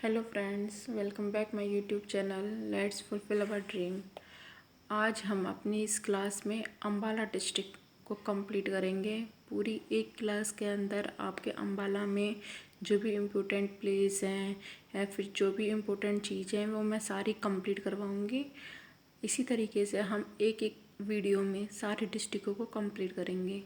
Hello friends, welcome back my YouTube channel let's fulfil our dream. आज हम अपनी इस क्लास में अम्बाला डिस्ट्रिक्ट को कंप्लीट करेंगे। पूरी एक क्लास के अंदर आपके अम्बाला में जो भी इम्पोर्टेंट प्लेस हैं या फिर जो भी इम्पोर्टेंट चीज़ें हैं वो मैं सारी कंप्लीट करवाऊँगी। इसी तरीके से हम एक एक वीडियो में सारे डिस्ट्रिक्टों को कंप्लीट करेंगे।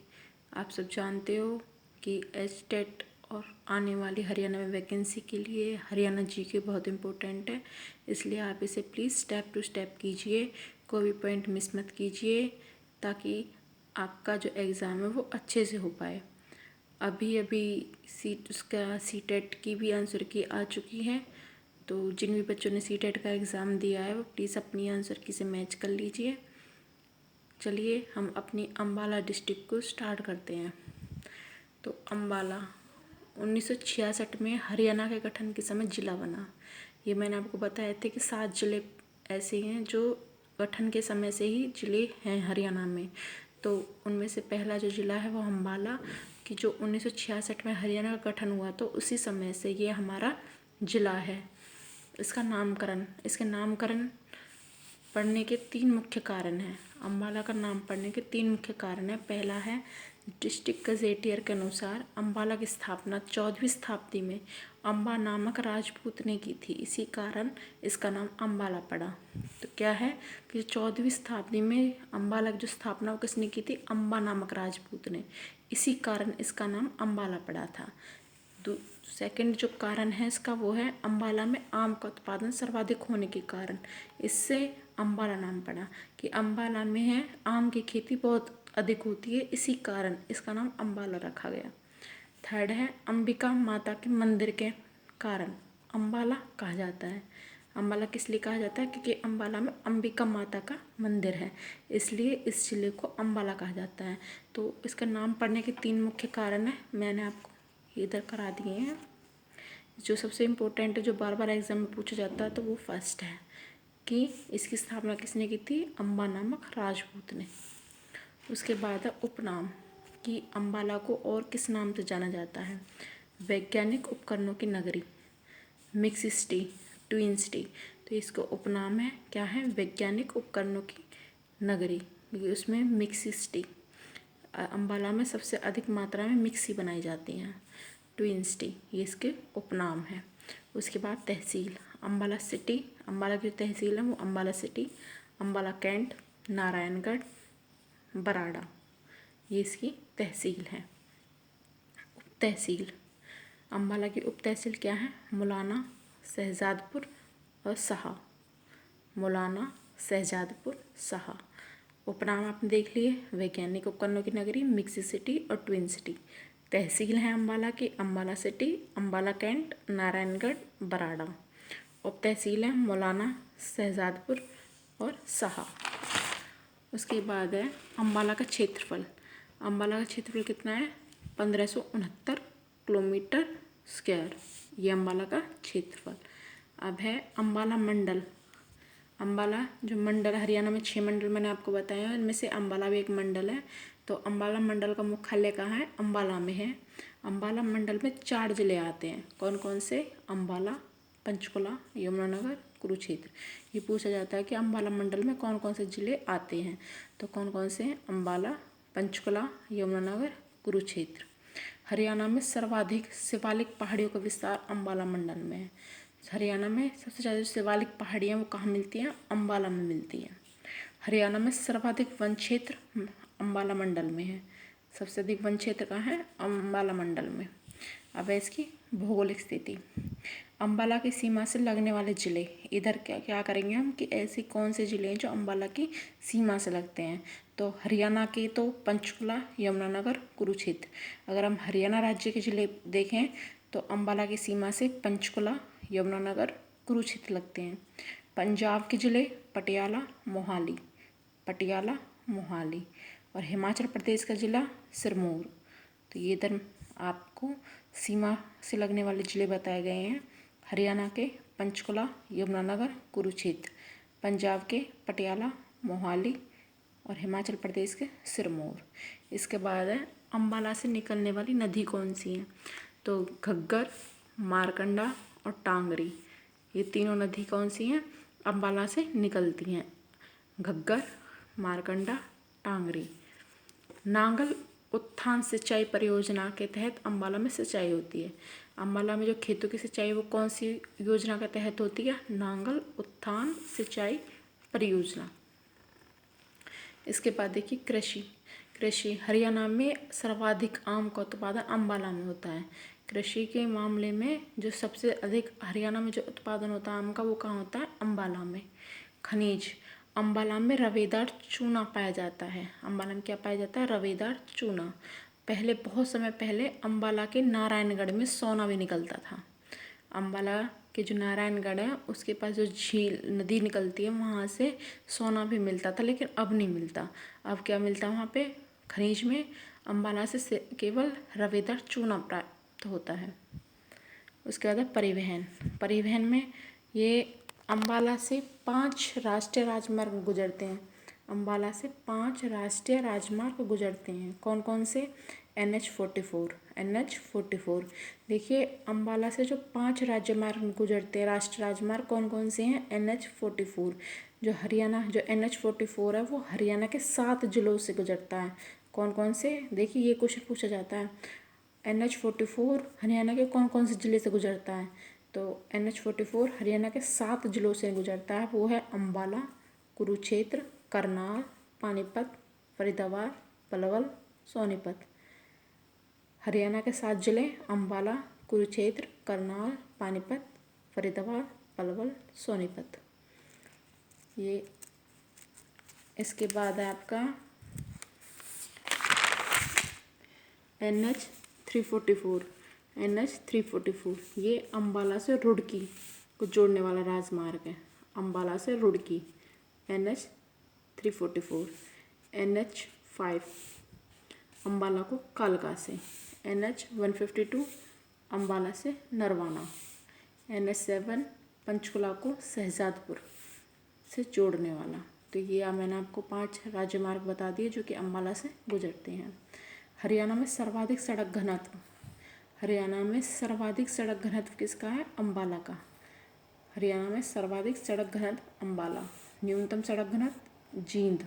आप सब जानते हो कि एचटेट और आने वाली हरियाणा में वैकेंसी के लिए हरियाणा जीके बहुत इम्पोर्टेंट है, इसलिए आप इसे प्लीज़ स्टेप टू स्टेप कीजिए, कोई भी पॉइंट मिस मत कीजिए ताकि आपका जो एग्ज़ाम है वो अच्छे से हो पाए। अभी उसका सीटेट की भी आंसर की आ चुकी है, तो जिन भी बच्चों ने सीटेट का एग्ज़ाम दिया है वो प्लीज़ अपनी आंसर की से मैच कर लीजिए। चलिए हम अपनी अम्बाला डिस्ट्रिक्ट को स्टार्ट करते हैं। तो अम्बाला 1966 में हरियाणा के गठन के समय ज़िला बना। ये मैंने आपको बताया था कि 7 ज़िले ऐसे हैं जो गठन के समय से ही ज़िले हैं हरियाणा में। तो उनमें से पहला जो ज़िला है वो अम्बाला कि जो 1966 में हरियाणा का गठन हुआ तो उसी समय से ये हमारा ज़िला है। इसके नामकरण पढ़ने के 3 मुख्य कारण हैं। अम्बाला का नाम पढ़ने के 3 मुख्य कारण हैं। पहला है डिस्ट्रिक्ट गजेटियर के अनुसार अम्बाला की स्थापना 14वीं शताब्दी में अम्बा नामक राजपूत ने की थी, इसी कारण इसका नाम अम्बाला पड़ा। तो क्या है कि 14वीं शताब्दी में अम्बाला की जो स्थापना वो किसने की थी? अम्बा नामक राजपूत ने, इसी कारण इसका नाम अम्बाला पड़ा था। सेकंड जो कारण है इसका वो है अम्बाला में आम का उत्पादन सर्वाधिक होने के कारण इससे अम्बाला नाम पड़ा कि अम्बाला में है आम की खेती बहुत अधिक होती है, इसी कारण इसका नाम अम्बाला रखा गया। थर्ड है अंबिका माता के मंदिर के कारण अम्बाला कहा जाता है। अम्बाला किस लिए कहा जाता है? क्योंकि अम्बाला में अंबिका माता का मंदिर है, इसलिए इस जिले को अम्बाला कहा जाता है। तो इसका नाम पढ़ने के 3 मुख्य कारण हैं, मैंने आपको इधर करा दिए हैं। जो सबसे इम्पोर्टेंट है, जो बार बार एग्जाम में पूछा जाता है, तो वो फर्स्ट है कि इसकी स्थापना किसने की थी? अम्बा नामक राजपूत ने। उसके बाद है उपनाम कि अम्बाला को और किस नाम से जाना जाता है? वैज्ञानिक उपकरणों की नगरी, मिक्स सिटी, ट्विन सिटी। तो इसका उपनाम है क्या है? वैज्ञानिक उपकरणों की नगरी, क्योंकि उसमें मिक्स सिटी, अम्बाला में सबसे अधिक मात्रा में मिक्सी बनाई जाती हैं। ट्विन सिटी ये इसके उपनाम है। उसके बाद तहसील, अम्बाला सिटी, अम्बाला की तहसील है वो अम्बाला सिटी, अम्बाला कैंट, नारायणगढ़, बराड़ा, ये इसकी तहसील है। उप तहसील, अम्बाला की उप तहसील क्या है? मुलाना, शहजादपुर और सहा। मुलाना, शहजादपुर, सहा। उपनाम आपने देख लिए, वैज्ञानिक उपकरणों की नगरी, मिक्स सिटी और ट्विन सिटी। तहसील है अम्बाला की अम्बाला सिटी, अम्बाला कैंट, नारायणगढ़, बराड़ा। उप तहसील है मौलाना, शहजादपुर और सहा। उसके बाद है अम्बाला का क्षेत्रफल। अम्बाला का क्षेत्रफल कितना है? 1569 किलोमीटर स्क्वायर, ये अम्बाला का क्षेत्रफल। अब है अम्बाला मंडल। अम्बाला जो मंडल, हरियाणा में 6 मंडल मैंने आपको बताया, इनमें से अम्बाला भी एक मंडल है। तो अम्बाला मंडल का मुख्यालय कहाँ है? अम्बाला में है। अम्बाला मंडल में 4 जिले आते हैं, कौन कौन से? अम्बाला, पंचकुला, यमुनानगर, कुरुक्षेत्र। ये पूछा जाता है कि अम्बाला मंडल में कौन कौन से जिले आते हैं, तो कौन कौन से हैं? अम्बाला, पंचकुला, यमुनानगर, कुरुक्षेत्र। हरियाणा में सर्वाधिक शिवालिक पहाड़ियों का विस्तार अम्बाला मंडल में है। हरियाणा में सबसे ज़्यादा शिवालिक पहाड़ियाँ वो कहाँ मिलती हैं? अम्बाला में मिलती हैं। हरियाणा में सर्वाधिक वन क्षेत्र अम्बाला मंडल में है। सबसे अधिक वन क्षेत्र कहाँ है? अम्बाला मंडल में। अब है इसकी भौगोलिक स्थिति। अम्बाला की सीमा से लगने वाले ज़िले, इधर क्या क्या करेंगे हम कि ऐसे कौन से ज़िले हैं जो अम्बाला की सीमा से लगते हैं? तो हरियाणा के तो पंचकुला, यमुनानगर, कुरुक्षेत्र। अगर हम हरियाणा राज्य के ज़िले देखें तो अम्बाला की सीमा से पंचकुला, यमुनानगर, कुरुक्षेत्र लगते हैं। पंजाब के ज़िले पटियाला, मोहाली, पटियाला, मोहाली। और हिमाचल प्रदेश का ज़िला सिरमौर। तो ये इधर आपको सीमा से लगने वाले ज़िले बताए गए हैं। हरियाणा के पंचकुला, यमुनानगर, कुरुक्षेत्र, पंजाब के पटियाला, मोहाली और हिमाचल प्रदेश के सिरमौर। इसके बाद है अम्बाला से निकलने वाली नदी कौन सी है? तो घग्गर, मारकंडा और टांगरी, ये तीनों नदी कौन सी हैं? अम्बाला से निकलती हैं। घग्गर, मारकंडा, टांगरी। नांगल उत्थान सिंचाई परियोजना के तहत अम्बाला में सिंचाई होती है। अम्बाला में जो खेतों की सिंचाई वो कौन सी योजना के तहत होती है? नांगल उत्थान सिंचाई परियोजना। इसके बाद देखिए कृषि हरियाणा में सर्वाधिक आम का उत्पादन अम्बाला में होता है। कृषि के मामले में जो सबसे अधिक हरियाणा में जो उत्पादन होता है आम का, वो कहाँ होता है? अम्बाला में। खनिज, अम्बाला में रवेदार चूना पाया जाता है। अम्बाला में क्या पाया जाता है? रवेदार चूना। पहले, बहुत समय पहले अम्बाला के नारायणगढ़ में सोना भी निकलता था। अम्बाला के जो नारायणगढ़ है उसके पास जो झील नदी निकलती है वहाँ से सोना भी मिलता था, लेकिन अब नहीं मिलता। अब क्या मिलता है वहाँ पे? खनिज में अम्बाला से केवल रवेदार चूना प्राप्त होता है। उसके बाद परिवहन में ये अम्बाला से 5 राष्ट्रीय राजमार्ग गुजरते हैं। अम्बाला से 5 राष्ट्रीय राजमार्ग गुजरते हैं। कौन कौन से? NH44। देखिए अम्बाला से जो 5 राजमार्ग गुजरते हैं, राष्ट्रीय राजमार्ग कौन कौन से हैं? NH44। जो NH44 है वो हरियाणा के 7 जिलों से गुजरता है। कौन कौन से? देखिए ये क्वेश्चन पूछा जाता है, NH44 हरियाणा के कौन कौन से ज़िले से गुजरता है? तो NH44 हरियाणा के 7 जिलों से गुजरता है। वो है अम्बाला, कुरुक्षेत्र, करनाल, पानीपत, फरीदाबाद, पलवल, सोनीपत। हरियाणा के 7 जिले अम्बाला, कुरुक्षेत्र, करनाल, पानीपत, फरीदाबाद, पलवल, सोनीपत। ये इसके बाद है आपका NH344। ये अम्बाला से रुड़की को जोड़ने वाला राजमार्ग है। अम्बाला से रुड़की, NH344। NH5 अम्बाला को कालका से। NH152 अम्बाला से नरवाना। NH7 पंचकुला को शहजादपुर से जोड़ने वाला। तो ये मैंने आपको 5 राजमार्ग बता दिए जो कि अम्बाला से गुजरते हैं। हरियाणा में सर्वाधिक सड़क घनत्व, हरियाणा में सर्वाधिक सड़क घनत्व किसका है? अम्बाला का। हरियाणा में सर्वाधिक सड़क घनत्व अम्बाला। न्यूनतम सड़क घनत्व जींद।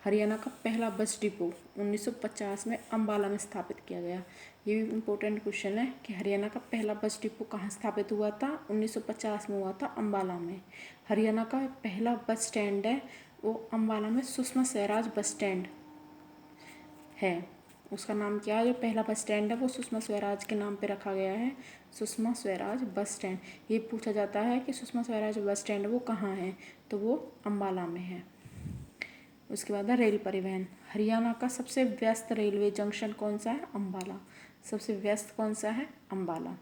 हरियाणा का पहला बस डिपो 1950 में अम्बाला में स्थापित किया गया। ये भी इम्पोर्टेंट क्वेश्चन है कि हरियाणा का पहला बस डिपो कहाँ स्थापित हुआ था? 1950 में हुआ था अम्बाला में। हरियाणा का पहला बस स्टैंड है वो अम्बाला में सुषमा स्वराज बस स्टैंड है। उसका नाम क्या है? जो पहला बस स्टैंड है वो सुषमा स्वराज के नाम पे रखा गया है, सुषमा स्वराज बस स्टैंड। ये पूछा जाता है कि सुषमा स्वराज बस स्टैंड वो कहाँ है? तो वो अम्बाला में है। उसके बाद है रेल परिवहन। हरियाणा का सबसे व्यस्त रेलवे जंक्शन कौन सा है? अम्बाला। सबसे व्यस्त कौन सा है? अम्बाला।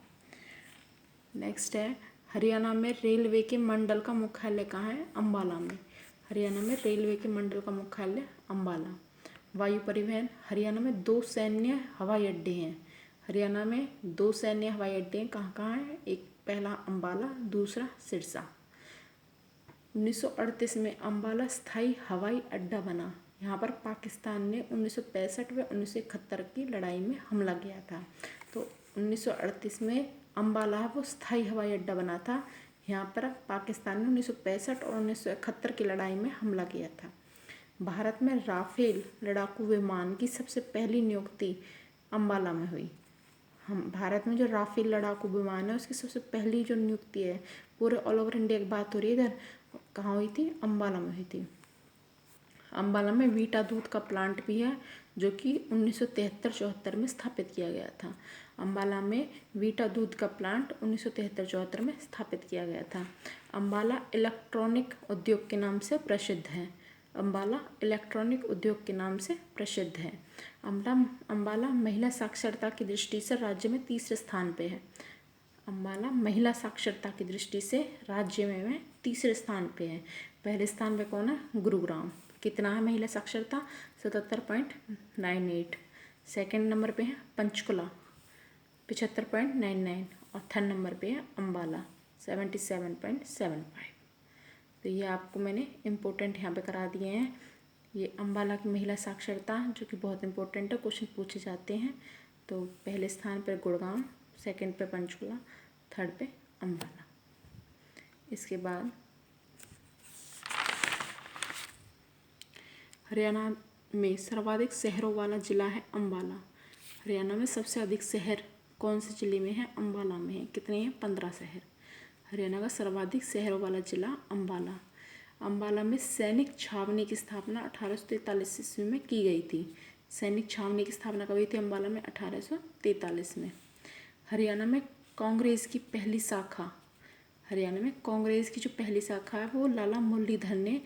नेक्स्ट है हरियाणा में रेलवे के मंडल का मुख्यालय कहाँ है? अम्बाला में। हरियाणा में रेलवे के मंडल का मुख्यालय अम्बाला। वायु परिवहन, हरियाणा में 2 सैन्य हवाई अड्डे हैं। हरियाणा में 2 सैन्य हवाई अड्डे कहाँ कहाँ हैं? एक पहला अम्बाला, दूसरा सिरसा। 1938 में अम्बाला स्थायी हवाई अड्डा बना। यहाँ पर पाकिस्तान ने 1965 व 1971 की लड़ाई में हमला किया था। तो 1938 में अम्बाला वो स्थायी हवाई अड्डा बना था। यहाँ पर पाकिस्तान ने 1965 और 1971 की लड़ाई में हमला किया था। भारत में राफेल लड़ाकू विमान की सबसे पहली नियुक्ति अम्बाला में हुई। भारत में जो राफेल लड़ाकू विमान है उसकी सबसे पहली जो नियुक्ति है, पूरे ऑल ओवर इंडिया की बात हो रही है, इधर कहाँ हुई थी? अम्बाला में हुई थी। अम्बाला में वीटा दूध का प्लांट भी है जो कि 1973-74 में स्थापित किया गया था। अम्बाला में वीटा दूध का प्लांट 1973-74 में स्थापित किया गया था। अम्बाला इलेक्ट्रॉनिक उद्योग के नाम से प्रसिद्ध है। अम्बाला इलेक्ट्रॉनिक उद्योग के नाम से प्रसिद्ध है। अम्बाला महिला साक्षरता की दृष्टि से राज्य में तीसरे स्थान पे है। अम्बाला महिला साक्षरता की दृष्टि से राज्य में तीसरे स्थान पे है। पहले स्थान पे कौन है? गुरुग्राम। कितना है महिला साक्षरता? 77.98। सेकंड नंबर पे है पंचकुला 75.99 और थर्ड नंबर पे है अम्बाला 77.75। तो ये आपको मैंने इम्पोर्टेंट यहाँ पे करा दिए हैं। ये अम्बाला की महिला साक्षरता जो कि बहुत इम्पोर्टेंट है, क्वेश्चन पूछे जाते हैं। तो पहले स्थान पर गुड़गांव, सेकंड पे पंचकुला, थर्ड पे अम्बाला। इसके बाद हरियाणा में सर्वाधिक शहरों वाला जिला है अम्बाला। हरियाणा में सबसे अधिक शहर कौन से ज़िले में है? अम्बाला में है। कितने हैं? 15 शहर। हरियाणा का सर्वाधिक शहरों वाला जिला अम्बाला। अम्बाला में सैनिक छावनी की स्थापना 1843 ईस्वी में की गई थी। सैनिक छावनी की स्थापना कब हुई थी? अम्बाला में 1843 में। हरियाणा में कांग्रेस की पहली शाखा, हरियाणा में कांग्रेस की जो पहली शाखा है वो लाला मुरलीधर ने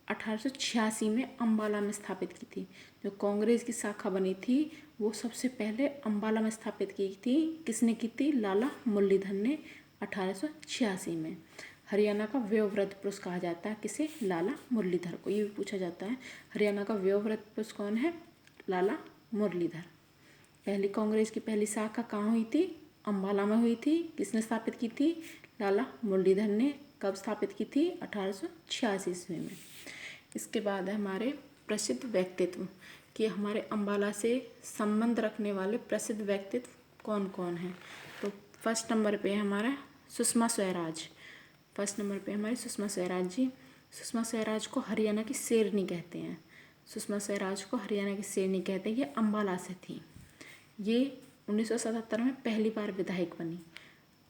1886 में अम्बाला में स्थापित की थी। जो कांग्रेस की शाखा बनी थी वो सबसे पहले अम्बाला में स्थापित की थी। किसने की थी? लाला मुरलीधर ने 1886 में। हरियाणा का वयोवृद्ध पुरुष कहा जाता है किसे? लाला मुरलीधर को। ये भी पूछा जाता है हरियाणा का वयोवृद्ध पुरुष कौन है? लाला मुरलीधर। पहली कांग्रेस की पहली शाखा कहाँ हुई थी? अम्बाला में हुई थी। किसने स्थापित की थी? लाला मुरलीधर ने। कब स्थापित की थी? 1886 ईस्वी में। इसके बाद है हमारे प्रसिद्ध व्यक्तित्व कि हमारे अम्बाला से संबंध रखने वाले प्रसिद्ध व्यक्तित्व कौन कौन हैं। तो फर्स्ट नंबर पे है हमारा सुषमा स्वराज। फर्स्ट नंबर पे हमारी सुषमा स्वराज जी। सुषमा स्वराज को हरियाणा की शेरनी कहते हैं। सुषमा स्वराज को हरियाणा की शेरनी कहते हैं। ये अम्बाला से थी। ये 1977 में पहली बार विधायक बनी।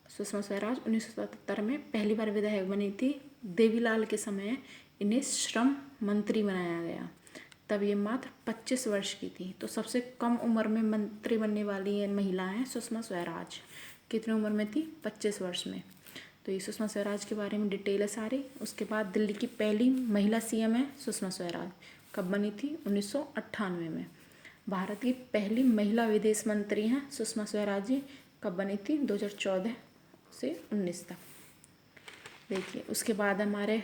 सुषमा स्वराज 1977 में पहली बार विधायक बनी थी। देवीलाल के समय इन्हें श्रम मंत्री बनाया गया। तब ये मात्र 25 वर्ष की थी। तो सबसे कम उम्र में मंत्री बनने वाली ये महिला हैं सुषमा स्वराज। कितनी उम्र में थी? 25 वर्ष में। तो ये सुषमा स्वराज के बारे में डिटेल है सारी। उसके बाद दिल्ली की पहली महिला सीएम है सुषमा स्वराज। कब बनी थी? 1998 में। भारत की पहली महिला विदेश मंत्री हैं सुषमा स्वराज जी। कब बनी थी? 2014 से 19 तक। देखिए उसके बाद हमारे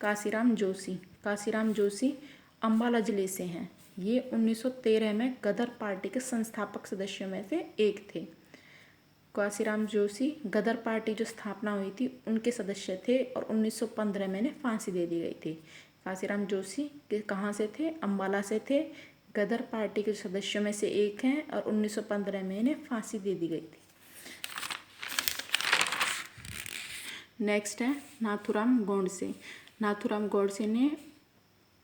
काशीराम जोशी। काशीराम जोशी अम्बाला ज़िले से हैं। ये 1913 में गदर पार्टी के संस्थापक सदस्यों में से एक थे। काशीराम जोशी गदर पार्टी जो स्थापना हुई थी उनके सदस्य थे और 1915 में इन्हें फांसी दे दी गई थी। काशीराम जोशी के कहाँ से थे? अम्बाला से थे। गदर पार्टी के सदस्यों में से एक हैं और 1915 में इन्हें फांसी दे दी गई थी। नेक्स्ट है नाथूराम गोडसे। नाथूराम गोडसे ने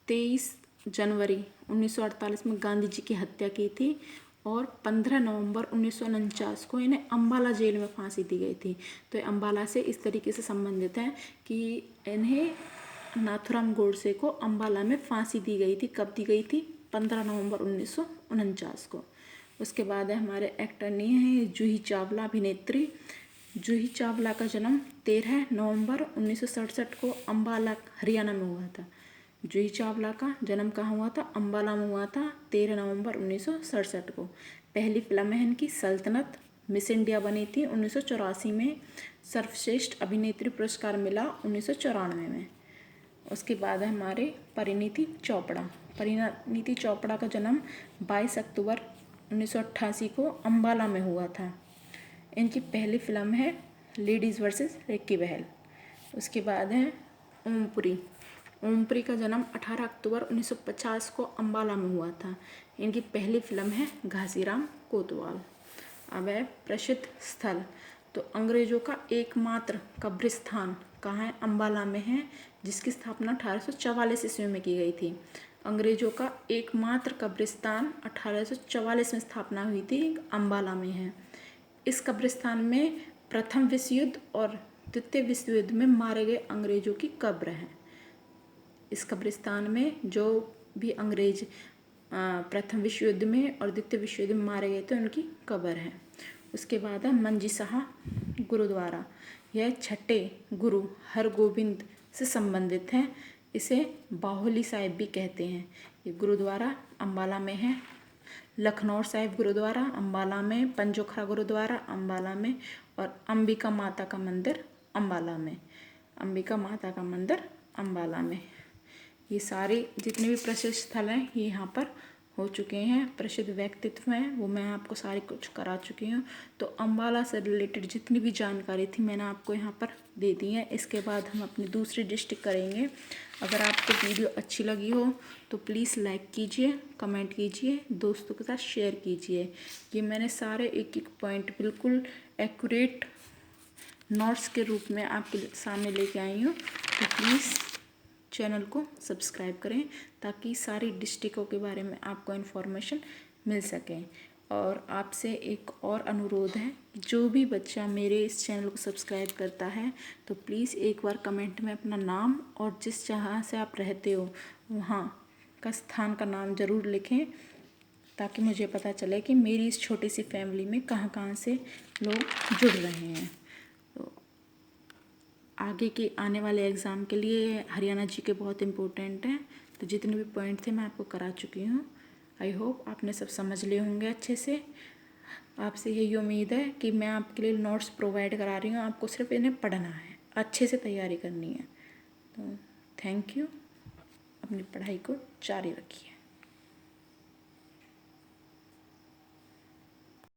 23 जनवरी 1948 में गांधी जी की हत्या की थी और 15 नवंबर 1949 को इन्हें अम्बाला जेल में फांसी दी गई थी। तो ये अम्बाला से इस तरीके से संबंधित हैं कि इन्हें नाथूराम गोडसे को अम्बाला में फांसी दी गई थी। कब दी गई थी? 15 नवंबर 1949 को। उसके बाद है हमारे एक्टर नहीं है जूही चावला अभिनेत्री। जूही चावला का जन्म 13 नवंबर 1967 को अम्बाला हरियाणा में हुआ था। जूही चावला का जन्म कहाँ हुआ था? अम्बाला में हुआ था 13 नवंबर 1967 को। पहली फिल्म है इनकी सल्तनत। मिस इंडिया बनी थी 1984 में। सर्वश्रेष्ठ अभिनेत्री पुरस्कार मिला 1994 में। उसके बाद है हमारे परिणीति चोपड़ा। परिणीति चोपड़ा का जन्म 22 अक्टूबर 1988 को अम्बाला में हुआ था। इनकी पहली फिल्म है लेडीज़ वर्सेस रिक्की बहल। उसके बाद है ओमपुरी। ओमपुरी का जन्म 18 अक्टूबर 1950 को अम्बाला में हुआ था। इनकी पहली फिल्म है घासीराम कोतवाल। अब है प्रसिद्ध स्थल। तो अंग्रेजों का एकमात्र कब्रिस्तान कहाँ है? अम्बाला में है, जिसकी स्थापना 1844 ईस्वी में की गई थी। अंग्रेजों का एकमात्र कब्रिस्तान 1844 में स्थापना हुई थी, अम्बाला में है। इस कब्रिस्तान में प्रथम विश्व युद्ध और द्वितीय विश्व युद्ध में मारे गए अंग्रेजों की कब्र है। इस कब्रिस्तान में जो भी अंग्रेज प्रथम विश्व युद्ध में और द्वितीय विश्व युद्ध में मारे गए थे उनकी कब्र है। उसके बाद है मंजी साहा गुरुद्वारा। यह छठे गुरु हरगोबिंद से संबंधित है। इसे बाहुली साहिब भी कहते हैं। ये गुरुद्वारा अम्बाला में है। लखनौर साहिब गुरुद्वारा अम्बाला में, पंजोखरा गुरुद्वारा अम्बाला में और अंबिका माता का मंदिर अम्बाला में। अंबिका माता का मंदिर अम्बाला में। ये सारे जितने भी प्रसिद्ध स्थल हैं ये यहाँ पर हो चुके हैं। प्रसिद्ध व्यक्तित्व हैं वो मैं आपको सारी कुछ करा चुकी हूँ। तो अम्बाला से रिलेटेड जितनी भी जानकारी थी मैंने आपको यहाँ पर दे दी है। इसके बाद हम अपनी दूसरी डिस्ट्रिक्ट करेंगे। अगर आपको वीडियो अच्छी लगी हो तो प्लीज़ लाइक कीजिए, कमेंट कीजिए, दोस्तों के साथ शेयर कीजिए। ये मैंने सारे एक एक पॉइंट बिल्कुल एक्यूरेट नोट्स के रूप में आपके सामने लेके आई हूँ। तो प्लीज़ चैनल को सब्सक्राइब करें ताकि सारी डिस्ट्रिक्टों के बारे में आपको इन्फॉर्मेशन मिल सके। और आपसे एक और अनुरोध है, जो भी बच्चा मेरे इस चैनल को सब्सक्राइब करता है तो प्लीज़ एक बार कमेंट में अपना नाम और जिस जहाँ से आप रहते हो वहाँ का स्थान का नाम ज़रूर लिखें, ताकि मुझे पता चले कि मेरी इस छोटी सी फैमिली में कहाँ कहाँ से लोग जुड़ रहे हैं। तो आगे के आने वाले एग्ज़ाम के लिए हरियाणा जी के बहुत इम्पोर्टेंट हैं। तो जितने भी पॉइंट थे मैं आपको करा चुकी हूँ। आई होप आपने सब समझ लिए होंगे अच्छे से। आपसे यही उम्मीद है कि मैं आपके लिए नोट्स प्रोवाइड करा रही हूँ, आपको सिर्फ इन्हें पढ़ना है, अच्छे से तैयारी करनी है। तो थैंक यू। अपनी पढ़ाई को जारी रखिए।